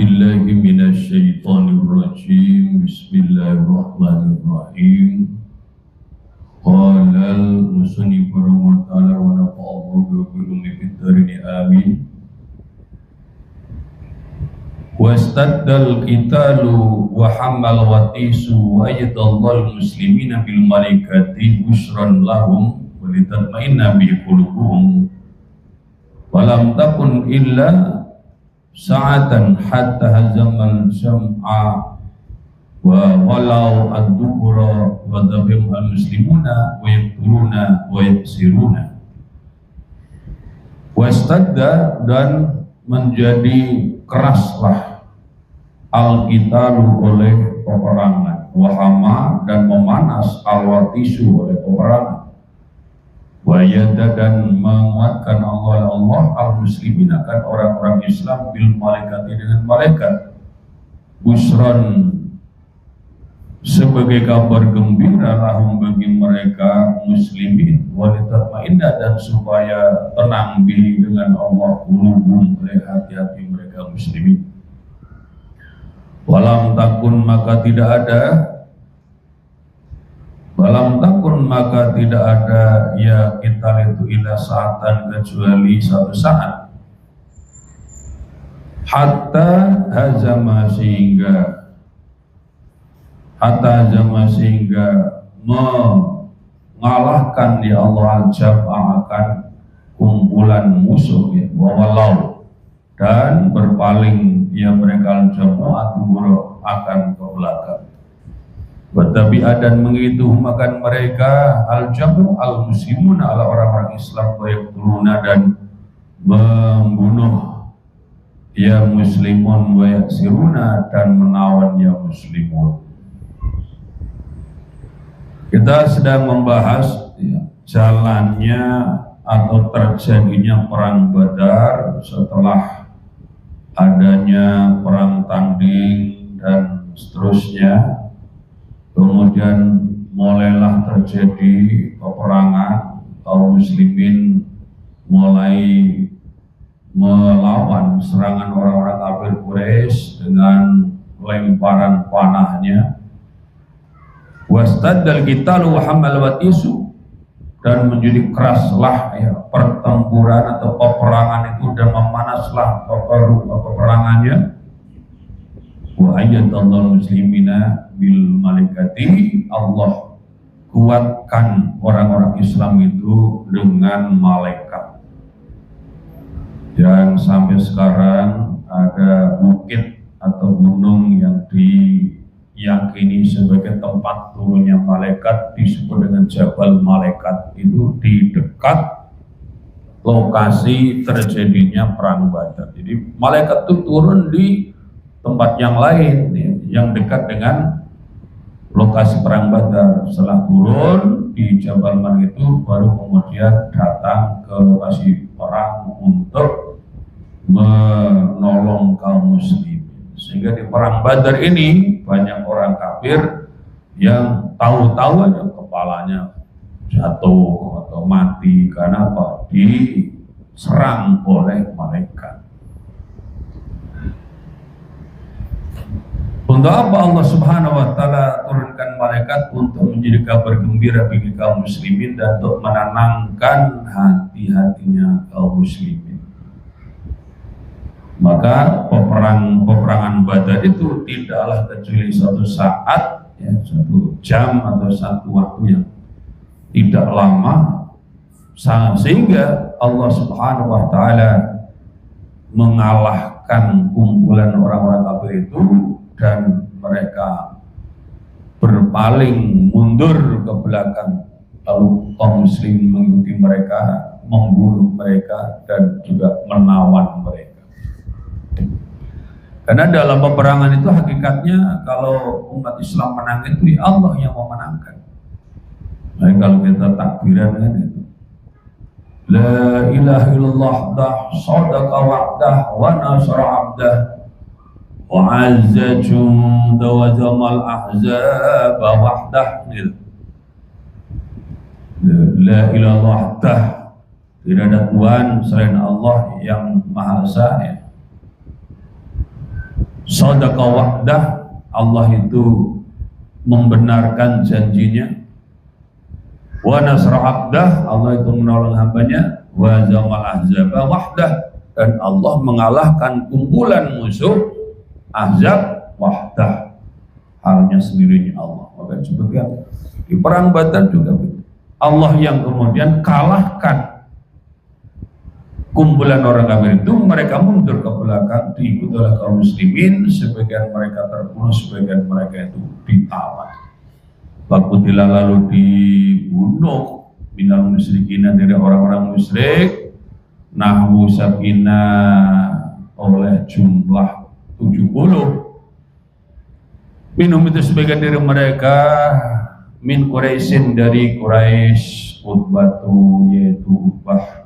billahi minasyaitonir rajim. Bismillahirrahmanirrahim. Qala al-musannif rahimahullah ta'ala wa nafa'allahu bi ulumi fid dharain amin. Wastaddal qitalu wa hamal watisu wa yadallal muslimina bil malaikati bushran lahum wa litatma'inna bi qulubuhum. Walam takun illa sa'atan hatta hazamal jam'a wa walau ad-dubura wa dabim al-muslimuna wa yaqtuluna wa yaksiruna. Wastadda, dan menjadi keraslah al-qitalu oleh peperangan, wahama, dan memanas al-watisu oleh peperangan, wayada, dan menguatkan Allah al-muslimin, akan orang-orang Islam, bil malaikati, dengan malaikat, busron, sebagai kabar gembira, lahum, bagi mereka muslimin, walitatma'inna, dan supaya tenang bihi, dengan Allah, qulubuhum, oleh hati-hati mereka muslimin. Walam takun, maka tidak ada, ya kita itu ila saatan, kecuali satu saat, hatta hazama, sehingga mengalahkan di Allah al-jab'a, akan kumpulan musuh, ya, walau, dan berpaling ya mereka al-jab'a akan ke belakang. Watabi'a, dan mengitu makan mereka al-jamu al-muslimun, ala orang-orang Islam, wayaqtuluna, dan membunuh ya muslimun, wayaksiruna, dan menawan ya muslimun. Kita sedang membahas ya, jalannya atau terjadinya perang Badar setelah adanya perang tanding dan seterusnya. Kemudian mulailah terjadi peperangan, kaum muslimin mulai melawan serangan orang-orang kafir Quraisy dengan lemparan panahnya. Wastaddal qitalu wa hamal watisu, dan menjadi keraslah ya pertempuran atau peperangan itu, dan memanaslah peperangannya. Wa ayyadallahu muslimina bil malaikati, Allah kuatkan orang-orang Islam itu dengan malaikat. Dan sampai sekarang ada bukit atau gunung yang diyakini sebagai tempat turunnya malaikat, disebut dengan Jabal Malaikat. Itu di dekat lokasi terjadinya perang Badar. Jadi malaikat itu turun di tempat yang lain ya, yang dekat dengan lokasi perang Badar. Setelah turun di Jabal Malaikat itu, baru kemudian datang ke lokasi perang untuk menolong kaum muslim. Sehingga di perang Badar ini banyak orang kafir yang tahu-tahu aja kepalanya jatuh atau mati karena apa? Diserang oleh malaikat. Untuk apa Allah Subhanahu wa ta'ala turunkan malaikat? Untuk menjadi kabar gembira bagi kaum muslimin dan untuk menenangkan hati-hatinya kaum muslimin. Maka peperangan Badar itu tidaklah kecuali suatu saat, ya, satu jam atau satu waktu yang tidak lama, sehingga Allah Subhanahu wa ta'ala mengalahkan kumpulan orang-orang kafir itu, dan mereka berpaling mundur ke belakang, lalu kaum muslim mengikuti mereka, membunuh mereka, dan juga menawan mereka. Karena dalam peperangan itu hakikatnya kalau umat Islam menang itu ya Allah yang memenangkan. Nah, kalau kita takbiran kan itu, la ilaha illallah dah, sadaqa wa'dah, wa nasara abdah, wa azza junda wa jamal ahzab wahdah. La ilaha illallah dah, tidak ada Tuhan selain Allah yang Maha Esa, ya. Shadaqa wa'dah, Allah itu membenarkan janjinya. Wa nasra abdah, Allah itu menolong hambanya. Wa zamal ahzaba wahdah, dan Allah mengalahkan kumpulan musuh Ahzab wahdah, halnya sendirinya Allah. Maka disebutkan di perang Badar juga Allah yang kemudian kalahkan kumpulan orang kafir itu. Mereka mundur ke belakang, diikuti oleh kaum muslimin. Sebagian mereka terbunuh, sebagian mereka itu ditawan. Fakutilah, lalu dibunuh minal musyrikin, dari orang-orang musyrik, nahwu sabina, oleh jumlah 70. Minum itu sebagian dari mereka, min Quraisyin, dari Quraisy, Utbatu, yaitu Utbah.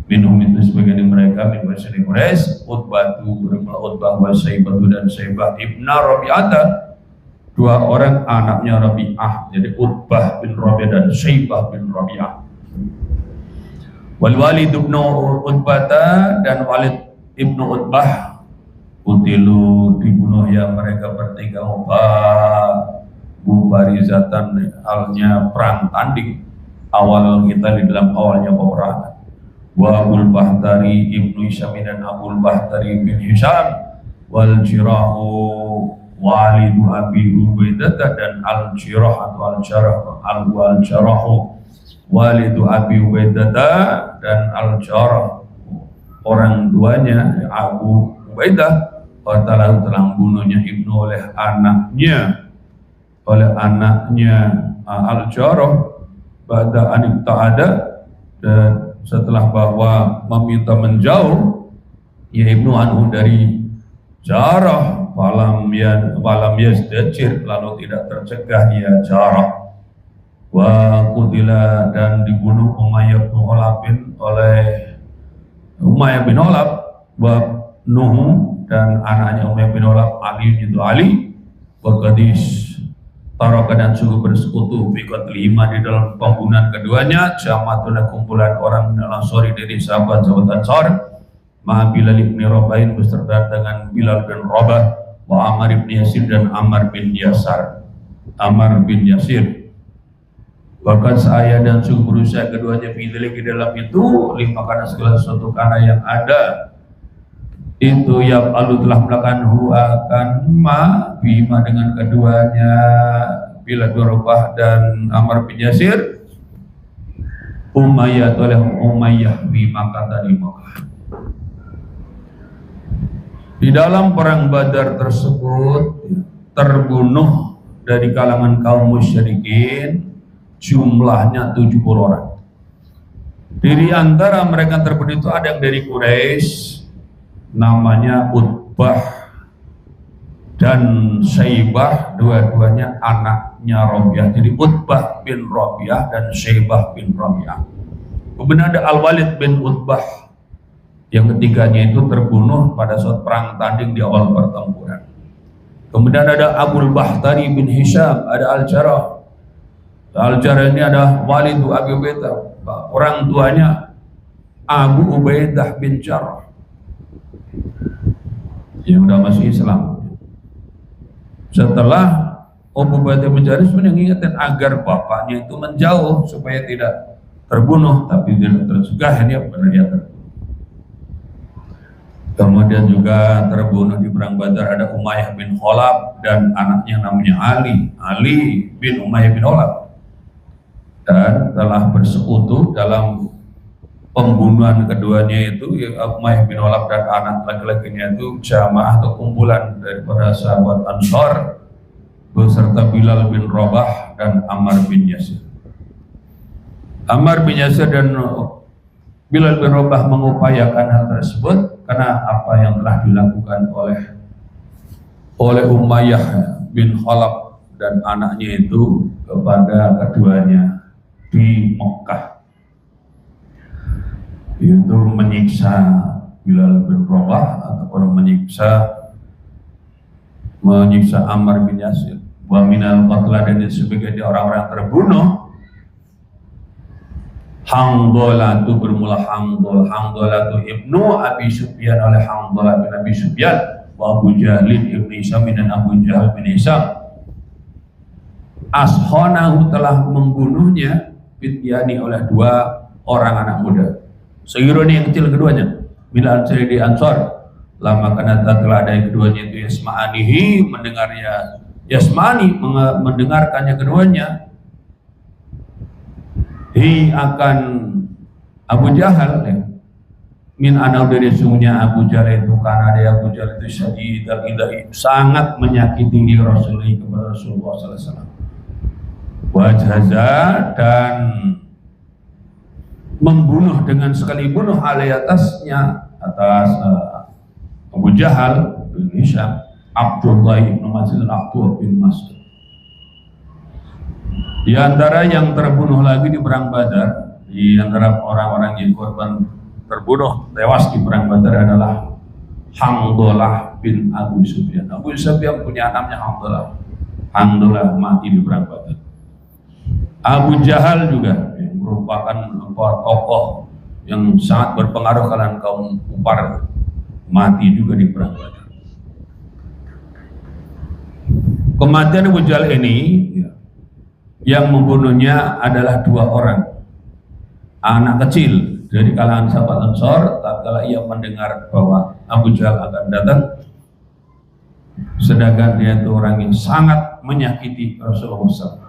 Minum itu sebagian dari mereka, min Quraisy, Utbatu, bermula Utbah, wa Syaibatu, dan Syaibah ibna Rabi'ata, dua orang anaknya Rabi'ah. Jadi Utbah bin Rabi'ah dan Syaibah bin Rabi'ah. Wal Walid ibn Utbata, dan Walid ibnu Utbah, kutilu, dibunuh ya mereka bertiga. Bubarizatan, halnya perang tanding, awal kita di dalam awalnya peperangan. Wa Abul Bahtari ibnu Hisham, dan Abul Bahtari bin Hisham. Wal Jirahu walidu Abi Ubaidah, dan Al Jirah atau Al Jarah, Al Jarahu walidu Abi Ubaidah, dan Al Jarah orang tuanya Abu Ubaidah. Qatalahu, telah bunuhnya ibnu oleh anaknya Al-Jarrah, ba'da an ta'ada, dan setelah bahwa meminta menjauh ya ibnu anhu dari Jarrah, falam yazdajir, lalu tidak tercegah ya Jarrah. Wa qutila, dan dibunuh Umayyah bin Khalaf oleh Umayyah bin Khalaf, wa Nuhu, dan anaknya Umayyah bin Khalaf Ali, itu Ali. Wa qadis taraka, dan sungguh bersekutu fi qatlihima, di dalam pembunuhan keduanya, jamaatun, kumpulan orang Ansari dari sahabat-sahabat Ansar, ma Bilal bin Rabah, beserta dengan Bilal bin Rabah, wa Ammar bin Yasir, dan Ammar bin Yasir. Bahkan saya, dan sungguh berusaha keduanya fi'il di dalam itu, lima, karena segala sesuatu karena yang ada itu ya Allah telah melakukan akan ma bima, dengan keduanya, Bilal bin Rabah dan Ammar bin Yasir, Umayyah oleh Umayyah bima, kata di Makkah. Di dalam perang Badar tersebut terbunuh dari kalangan kaum musyrikin jumlahnya 70 orang. Dari antara mereka terbunuh itu ada yang dari Quraisy, namanya Utbah dan Syaibah, dua-duanya anaknya Rabi'ah. Jadi Utbah bin Rabi'ah dan Syaibah bin Rabi'ah. Kemudian ada Al-Walid bin Utbah, yang ketiganya itu terbunuh pada saat perang tanding di awal pertempuran. Kemudian ada Abul Bahtari bin Hisham, ada Al-Jarrah. Al-Jarrah ini ada Walid Abi Ubaidah, orang tuanya Abu Ubaidah bin Jarrah, yang sudah masuk Islam. Setelah Abu Ubaidah bin Jarrah mengingatkan agar bapaknya itu menjauh supaya tidak terbunuh, tapi tidak tercegah, dia benar dia terbunuh. Kemudian juga terbunuh di perang Badar ada Umayyah bin Khalaf dan anaknya namanya Ali bin Umayyah bin Khalaf, dan telah bersekutu dalam pembunuhan keduanya itu. Umayyah bin Khalaf dan anak laki-lakinya itu jamaah atau kumpulan dari para sahabat Ansar beserta Bilal bin Rabah dan Ammar bin Yasir. Ammar bin Yasir dan Bilal bin Rabah mengupayakan hal tersebut karena apa yang telah dilakukan oleh Umayyah bin Khalaf dan anaknya itu kepada keduanya di Mekah, yaitu menyiksa Bilal bin Rabah ataupun menyiksa Ammar bin Yasir. Wa minal qatla, dan sebagai orang-orang terbunuh Handolah bermula Handolah ibnu Abi Sufyan oleh Handolah bin Abi Sufyan, wa Abu Jahlin ibn Hisham dan Abu Jahal bin Hisham ashonahu telah membunuhnya fityani oleh dua orang anak muda. Sayyironi yang kecil keduanya bila ansari di Ansor lama karena telah ada yang keduanya itu yasma'anihi mendengarnya yasma'ani mendengarkannya keduanya hi akan Abu Jahal ya. Min anau dari sungguhnya Abu Jahal itu karena dia Abu Jahal itu syadid al-idai sangat menyakiti Rasulullah kepada Rasulullah sallallahu alaihi wasallam wajhaza dan membunuh dengan sekali bunuh alai atasnya atas Abu Jahal bin Hisham Abdullah bin Mas'ud Abdullah bin Mas'ud. Di antara yang terbunuh lagi di perang Badar, di antara orang-orang yang korban terbunuh tewas di perang Badar adalah Hamdalah bin Abu Sufyan. Abu Sufyan punya namanya Hamdalah. Hamdalah mati di perang Badar. Abu Jahal juga yang merupakan tokoh yang sangat berpengaruh kalangan kaum kufar mati juga di perang Badar. Kematian Abu Jahal ini yang membunuhnya adalah dua orang anak kecil dari kalangan sahabat Ansor. Tatkala ia mendengar bahwa Abu Jahal akan datang, sedangkan dia itu orang yang sangat menyakiti Rasulullah SAW.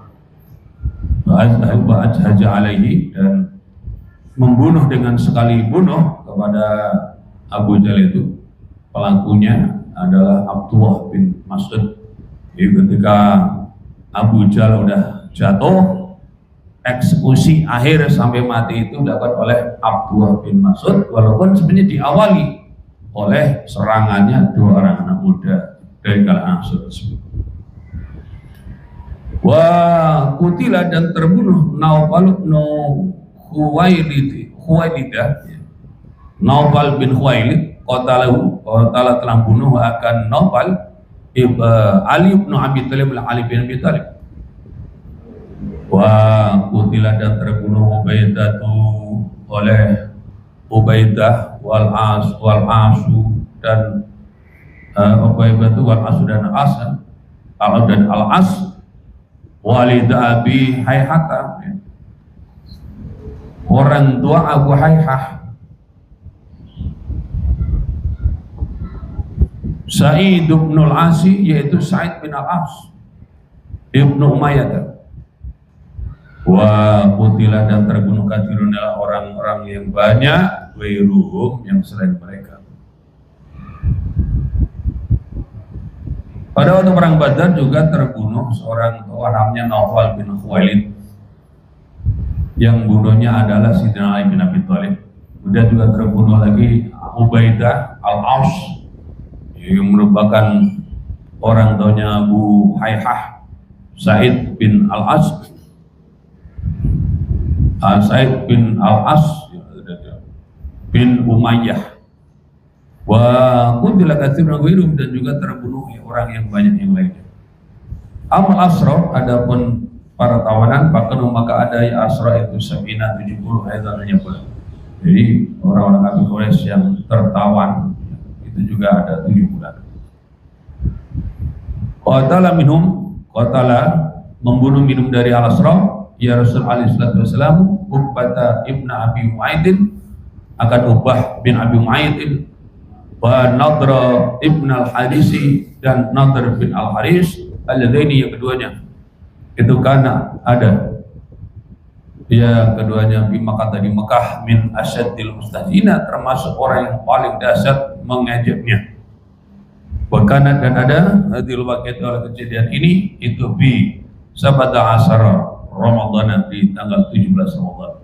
Ba'ajhaja alaihi dan membunuh dengan sekali bunuh kepada Abu Jahal itu. Pelakunya adalah Abdullah bin Mas'ud. Jadi ketika Abu Jahal udah jatuh, eksekusi akhir sampai mati itu dilakukan oleh Abdullah bin Mas'ud, walaupun sebenarnya diawali oleh serangannya dua orang anak muda dari kalangan Ansor tersebut. Wa kutila dan terbunuh Naufal bin Khuwailidah, Naufal bin Khuwailid qatala telah bunuh akan Naufal Ali bin Abi Thalib Ali bin Abi Thalib. Wa kutila dan terbunuh Ubaidah oleh Ubaidah wal Asu dan Ubaidah wal Asu dan Al As walid Abi Hayhata orang tua Abu Hayhah. Sa'id bin al-Asi yaitu Sa'id bin al-As Ibnu Umayyah. Wa kutila dan terbunuh katsirun adalah orang-orang yang banyak wairuhum yang selain mereka. Pada waktu perang Badar juga terbunuh seorang tua namanya Naufal bin Khuwailid. Yang bunuhnya adalah Sayyidina Ali bin Abi Thalib. Kemudian juga terbunuh lagi Ubaidah al-Aus yang merupakan orang tuanya Abu Hayhah Sa'id bin al-As. Sa'id bin al-As bin Umayyah. Wa kutila katsirun ghairuhum dan juga terbunuh orang yang banyak yang lainnya. Amal asra adapun para tawanan bahkan maka ada ya asra itu 70 ayatnya pula. Jadi orang-orang kafir Quraisy yang tertawan itu juga ada 7 bulan. Qatala minhum qatala membunuh minum dari al-asra ya Rasul alaihi salatu wasallam Ubbah ibn Abi Mu'aidin akan Ubbah bin Abi Mu'aidin wa Nadra ibn al-Harisi dan Nadr bin al-Haris al-Ladaini yang keduanya itu karena ada ya keduanya di Mekah min asyadil mustahzina termasuk orang yang paling dahsyat mengejeknya. Wakana dan ada hadil waqit oleh kejadian ini itu bi sabata asara Ramadan di tanggal 17 Ramadan.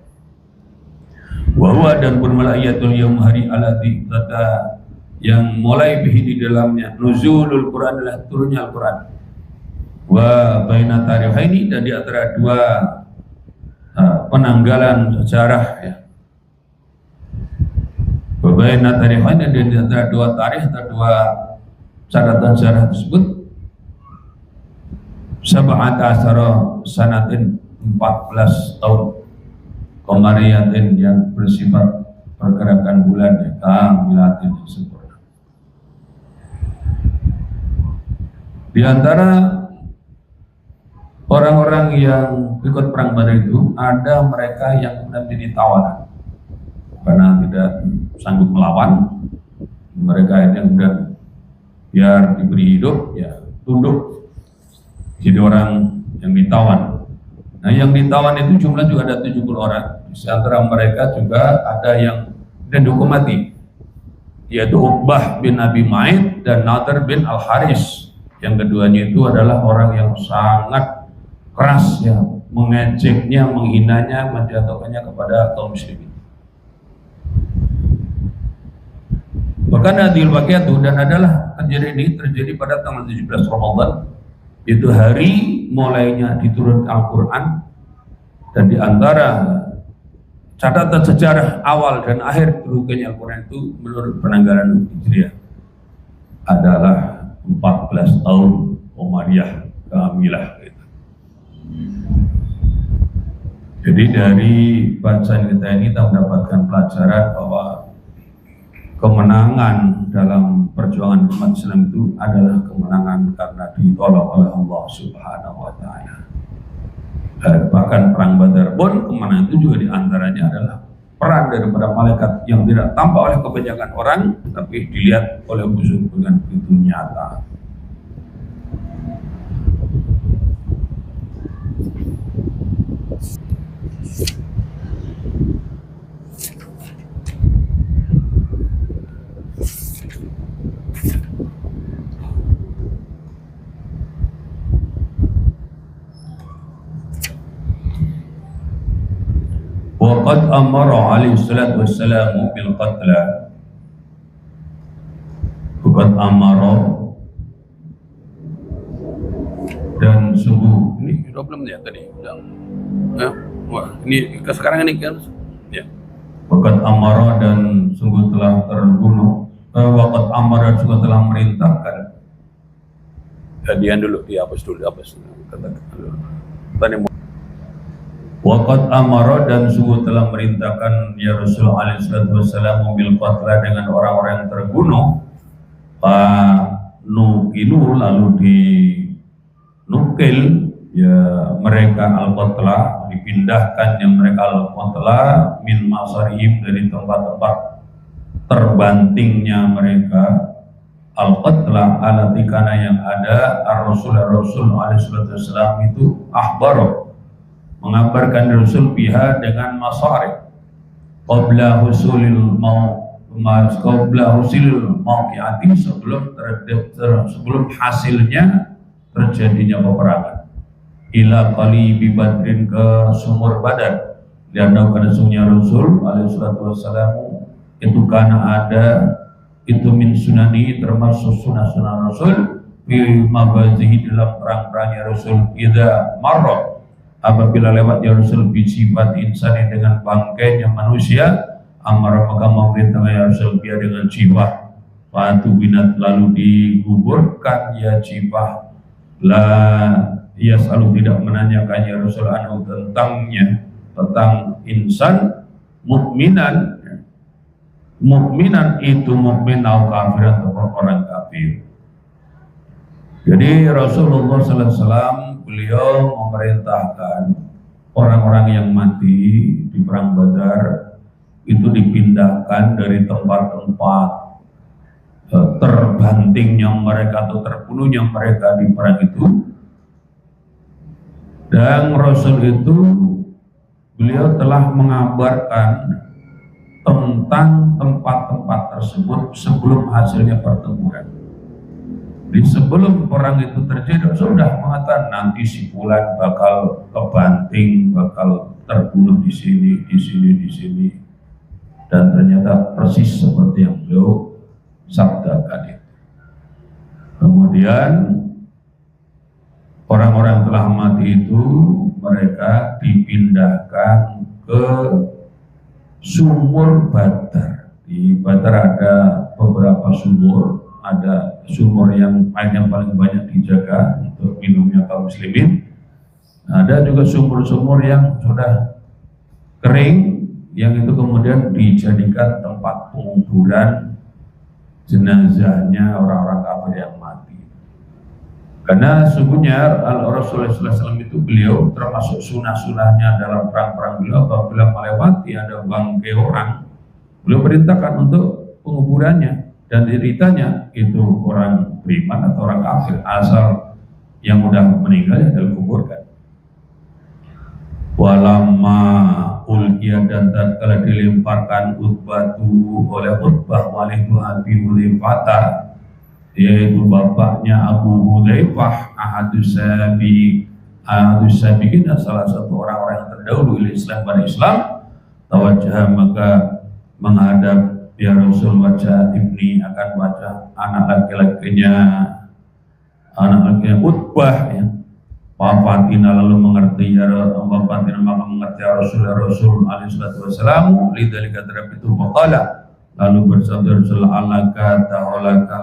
Wa huwa dan bermalayatul yaum hari alati tata yang mulai bihi di dalamnya nuzulul Quran adalah turunnya Al-Quran. Wa baina tarihaini dan di antara dua penanggalan sejarah ya. Wa baina tarihaini dan di antara dua tarikh atau dua catatan sejarah tersebut sab'at asyara sanatin 14 tahun komariyatin yang bersifat pergerakan bulan ya kamilatin yang sempurna. Di antara orang-orang yang ikut perang Badar itu ada mereka yang menjadi tawanan karena tidak sanggup melawan. Mereka yang kemudian biar diberi hidup ya tunduk jadi orang yang ditawan. Nah, yang ditawan itu jumlah juga ada 70 orang. Di antara mereka juga ada yang dihukum mati, yaitu Uqbah bin Abi Mu'ayth dan Nadhr bin Al-Haris. Yang keduanya itu adalah orang yang sangat keras ya, mengejeknya, menghinanya, menjatuhkannya kepada kaum muslimin. Bahkan hadil waqi'atu, dan adalah kejadian ini terjadi pada tanggal 17 Ramadan, itu hari mulainya diturunkan Al-Quran. Dan di antara catatan sejarah awal dan akhir turunnya Al-Quran itu menurut penanggalan Hijriah adalah 14 tahun Umayyah kamilah gitu. Jadi dari bacaan kita ini kita mendapatkan pelajaran bahwa kemenangan dalam perjuangan umat Islam itu adalah kemenangan karena ditolong oleh Allah Subhanahu wa Ta'ala. Bahkan perang Badar pun kemenangan itu juga diantaranya adalah peran daripada malaikat yang tidak tampak oleh kebanyakan orang, tapi dilihat oleh musuh dengan begitu nyata. Waqad amara alaihi salatu wassalamu bil qatla. Waqad amara, dan sungguh ini udah belum ya tadi? Udah. Wah, ini sekarang ini kan ya. Waqad amara, dan sungguh telah terbunuh. Waqad amara juga telah merintahkan. Kalian dulu dihapus dulu, hapus dulu. Kata Waqad amara, dan sungguh telah merintahkan ya Rasulullah SAW bil qatla, dengan orang-orang yang terbunuh. Nukilu, lalu dinukil ya mereka al-qatla, dipindahkan yang mereka al-qatla min masarihim, dari tempat-tempat terbantingnya mereka al-qatla alatikana, yang ada Rasul SAW itu akhbaro, mengabarkan Rasul biha dengan masarih qabla husulil mauqi'ati, sebelum hasilnya terjadinya peperangan. Ila qalibi badrin, ke sumur Badar. Dan pada sungguhnya Rasul alaihissalam itu karena ada itu min sunani, termasuk sunah-sunah Rasul fi magazihi, dalam perang-perangnya Rasul. Idza marra, apabila lewat ya Rasul bisifat insani, dengan bangkainya manusia, amar maka memerintahkan ya Rasul dia dengan jibah, fatu binat, lalu diguburkan ya jibah, la ia selalu tidak menanyakan ya Rasul anhu, tentangnya, tentang insan mukminan. Mukminan itu mukmin atau kafir, atau orang kafir. Jadi Rasulullah SAW beliau memerintahkan orang-orang yang mati di perang Badar itu dipindahkan dari tempat-tempat terbantingnya mereka atau terbunuhnya mereka di perang itu. Dan Rasul itu beliau telah mengabarkan tentang tempat-tempat tersebut sebelum hasilnya pertempuran. Di sebelum perang itu terjadi, sudah mengatakan nanti si fulan bakal kebanting, bakal terbunuh di sini, di sini, di sini. Dan ternyata persis seperti yang beliau sabdakan itu. Kemudian orang-orang telah mati itu mereka dipindahkan ke sumur Badar. Di Badar ada beberapa sumur, ada sumur yang paling banyak dijaga untuk minumnya kaum muslimin. Ada juga sumur-sumur yang sudah kering, yang itu kemudian dijadikan tempat penguburan jenazahnya orang-orang kafir yang mati. Karena sungguhnya Rasulullah SAW itu beliau termasuk sunah-sunahnya dalam perang-perang beliau apabila melewati ada bangkai orang, beliau perintahkan untuk penguburannya dan ceritanya itu orang beriman atau orang kafir asal yang udah meninggal ya dikuburkan. Walamma ulqiya dan tatkala dilemparkan Utbatu oleh Utbah walidu Abi Hudzaifah yaitu bapaknya Abu Hudzaifah ahadus sabiqin salah satu orang-orang yang terdahulu Islam pada Islam tawajjah maka menghadap ya Rasul wajah ibni akan wajah anak laki-lakinya Utbah ya. Wafatina lalu mengerti ya Wafatina maka mengerti ya Rasul alaihi salatu wassalam lidzalika terhadap itu faqala lalu bersabda Rasul alaka taholaka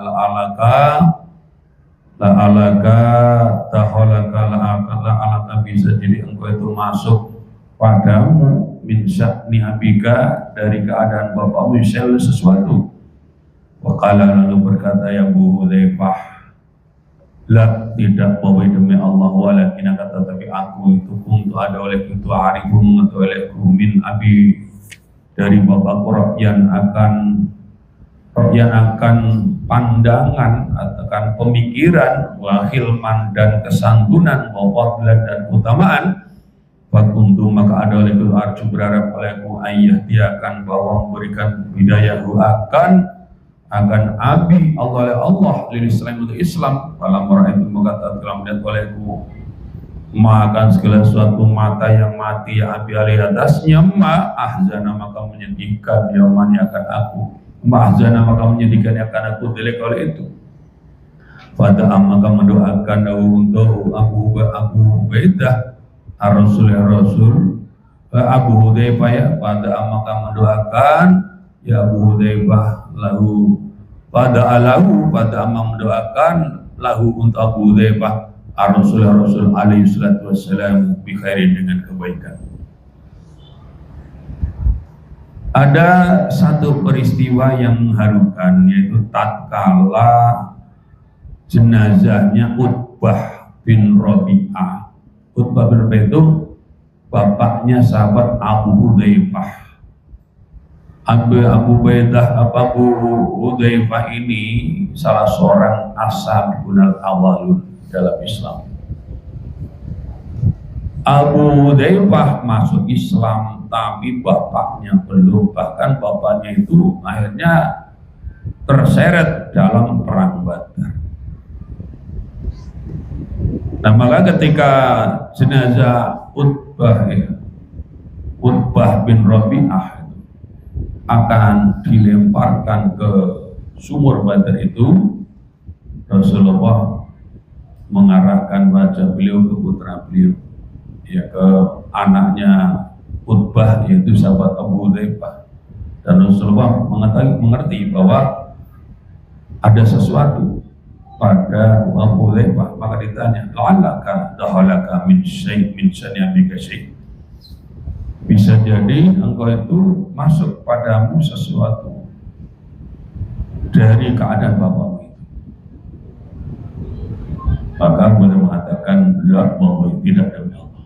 la bisa jadi engkau itu masuk padamu min sya'ni abika dari keadaan bapakmu sesuatu. Waqala lalu berkata ya Abu Hudzaifah la tidak bahwa demi Allah walakin akan tetapi aku itu untuk ada oleh itu arifun atau olehku min abi dari bapakku yang akan pandangan atau pemikiran wa hilman dan kesantunan wa fadlan dan keutamaan fakuntu maka ada oleh itu arju berharap olehku ayah dia akan bahwa memberikan hidayahu akan abi Allah lil Islam untuk Islam dalam orang itu maka telah melihat olehku makan segala sesuatu mata yang mati ya abi alih atasnya ahzana maka menyedihkan yaumani akan aku ahzana maka menyedihkan akan aku dilek oleh itu pada maka mendoakan untuk Abu Ubaidah Rasul Abu Hudzaifah ya pada maka mendoakan ya Abu Hudzaifah lahu pada mendoakan lahu untuk Abu Hudzaifah Rasul alaihi salatu wassalam bi khairin dengan kebaikan. Ada satu peristiwa yang mengharukan yaitu tatkala jenazahnya Utbah bin Rabi'ah. Utbah bin Rabi'ah itu bapaknya sahabat Abu Hudzaifah. Abu Hudzaifah ini salah seorang ashabul awalun dalam Islam. Abu Hudzaifah masuk Islam tapi bapaknya belum, bahkan bapaknya itu akhirnya terseret dalam perang Badar. Nah maka ketika jenazah Utbah bin Rabi'ah akan dilemparkan ke sumur Badar itu, Rasulullah mengarahkan wajah beliau ke putra beliau, ya ke anaknya Utbah yaitu sahabat Abu Hudzaifah, dan Rasulullah mengerti bahwa ada sesuatu pada Abu Hudzaifah, maka ditanya, la'allaka dahalaka min syani'abika syai'. Bisa jadi engkau itu masuk padamu sesuatu dari keadaan bapakmu itu. Maka boleh mengatakan la bahwa tidak demi Allah.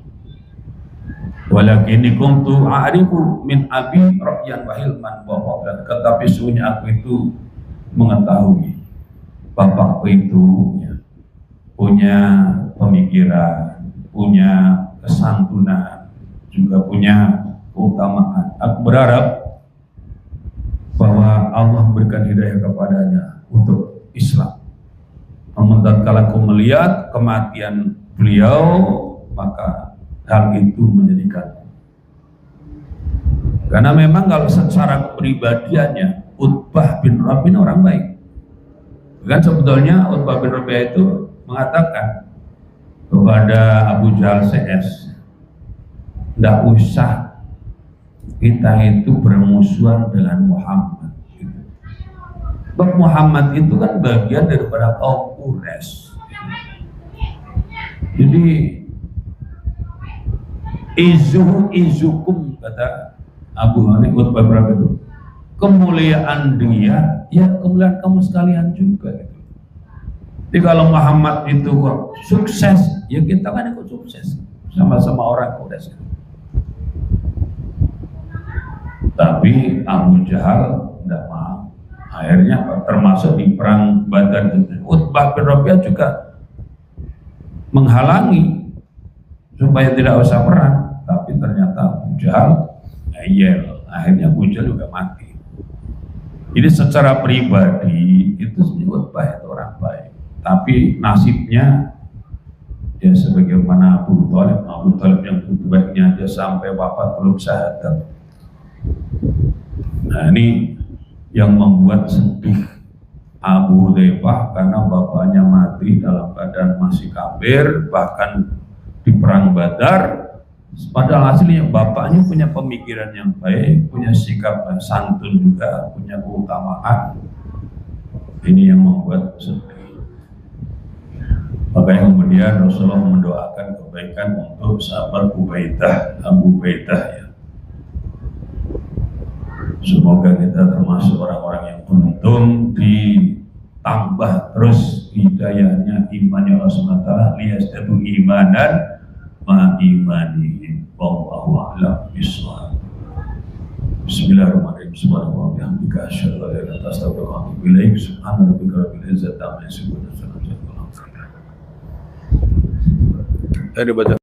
Walakin kuntu a'rifu min abi ra'yan wa hilman wa fadlan. Tetapi sesungguhnya aku itu mengetahui bapakku itu ya, punya pemikiran, punya kesantunan, juga punya keutamaan. Aku berharap bahwa Allah memberikan hidayah kepadanya untuk Islam. Namun tatkala aku melihat kematian beliau, maka hal itu menyedihkan. Karena memang kalau secara kepribadiannya Utbah bin Rabi'ah orang baik. Kan sebetulnya Utbah bin Rabi'ah itu mengatakan kepada Abu Jahal CS, tidak usah kita itu bermusuhan dengan Muhammad. Sebab Muhammad itu kan bagian daripada kaum Quraisy. Jadi izukum kata Abu Hanif Utbah bin Rabi'ah itu, kemuliaan dia ya kemuliaan kamu sekalian juga gitu. Jadi kalau Muhammad itu kok sukses, ya kita kan ikut sukses, sama-sama orang sukses. Tapi Abu Jahal tidak mau. Akhirnya termasuk di perang Badar, Utbah bin Rabi'ah juga menghalangi supaya tidak usah perang. Tapi ternyata Abu Jahal ngeyel, akhirnya Abu Jahal juga mati. Jadi secara pribadi itu Utbah itu orang baik, tapi nasibnya ya sebagaimana Abu Thalib yang baiknya aja sampai wafat belum syahadat. Nah ini yang membuat sedih Abu Hudzaifah karena bapaknya mati dalam keadaan masih kafir, bahkan di perang Badar. Padahal aslinya bapaknya punya pemikiran yang baik, punya sikap santun juga, punya keutamaan. Ini yang membuat sedih. Makanya kemudian Rasulullah mendoakan kebaikan untuk sahabat Abu Ubaidah ya. Semoga kita termasuk orang-orang yang beruntung, ditambah terus hidayahnya, imannya Allah SWT, liyastadu imanan ma'imani wallahu a'lam bishawab. Bismillahirrahmanirrahim. Subhanallah bihamdika asyhadu an la ilaha illa anta astaghfiruka wa atubu ilaik. Subhana rabbika rabbil izzati amma yasifun wa salamun alal mursalin. Ada baca